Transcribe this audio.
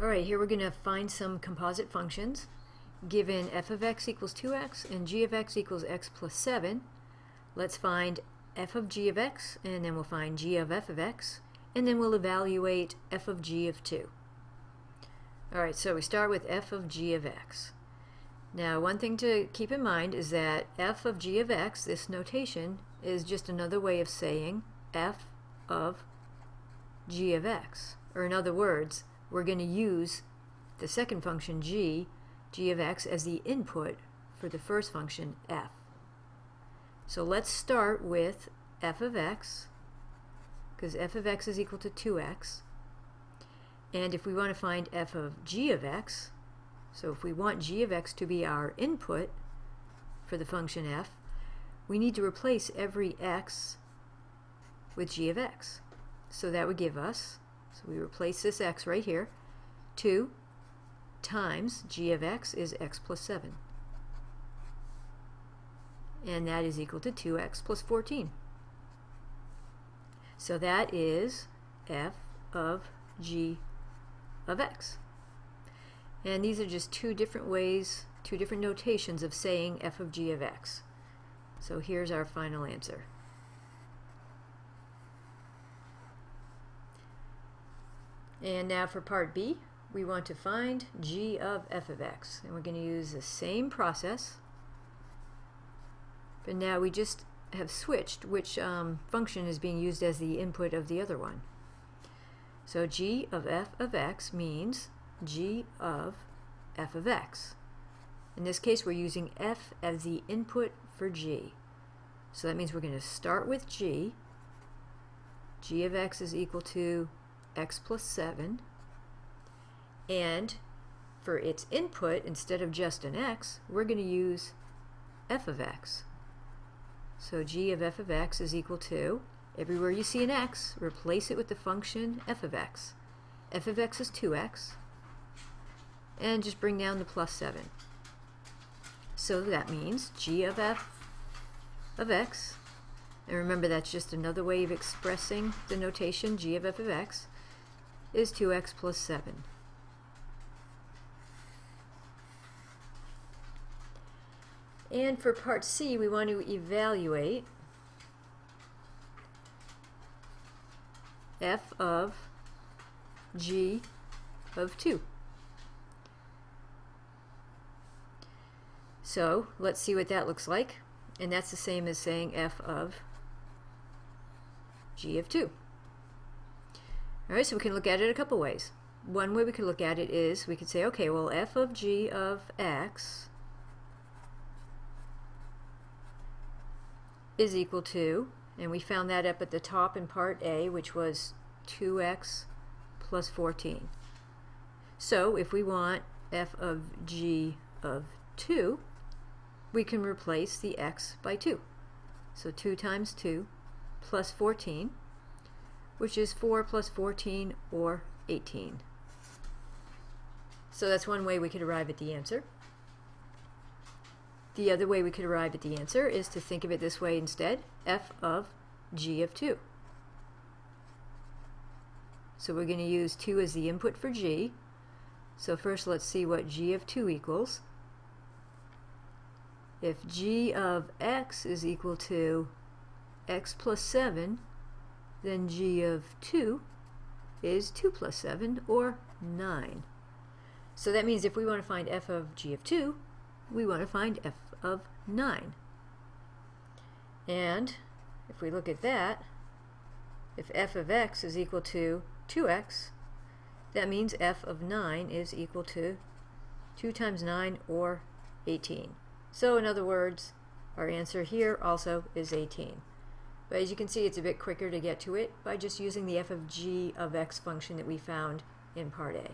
Alright, here we're going to find some composite functions. Given f of x equals 2x and g of x equals x plus 7, let's find f of g of x, and then we'll find g of f of x, and then we'll evaluate f of g of 2. Alright, so we start with f of g of x. Now, one thing to keep in mind is that f of g of x, this notation, is just another way of saying f of g of x. Or in other words, we're going to use the second function g of x, as the input for the first function f. So let's start with f of x, because f of x is equal to 2x. And if we want to find f of g of x, so if we want g of x to be our input for the function f, we need to replace every x with g of x. So that would give us, so we replace this x right here, 2 times g of x is x plus 7. And that is equal to 2x plus 14. So that is f of g of x. And these are just two different ways, two different notations of saying f of g of x. So here's our final answer. And now for part B, we want to find g of f of x. And we're going to use the same process, but now we just have switched which function is being used as the input of the other one. So g of f of x means g of f of x. In this case, we're using f as the input for g. So that means we're going to start with g. G of x is equal to x plus 7. And for its input, instead of just an x, we're going to use f of x. So g of f of x is equal to, everywhere you see an x, replace it with the function f of x. F of x is 2x. And just bring down the plus 7. So that means g of f of x, and remember that's just another way of expressing the notation g of f of x, is 2x plus 7. And for part C, we want to evaluate f of g of 2. So let's see what that looks like. And that's the same as saying f of g of 2. Alright, so we can look at it a couple ways. One way we could look at it is we could say, okay, well, f of g of x is equal to, and we found that up at the top in part A, which was 2x plus 14. So if we want f of g of 2, we can replace the x by 2. So 2 times 2 plus 14, which is 4 plus 14, or 18. So that's one way we could arrive at the answer. The other way we could arrive at the answer is to think of it this way instead, f of g of 2. So we're going to use 2 as the input for g. So first let's see what g of 2 equals. If g of x is equal to x plus 7, then g of 2 is 2 plus 7, or 9. So that means if we want to find f of g of 2, we want to find f of 9. And if we look at that, if f of x is equal to 2x, that means f of 9 is equal to 2 times 9, or 18. So in other words, our answer here also is 18. But as you can see, it's a bit quicker to get to it by just using the f of g of x function that we found in part A.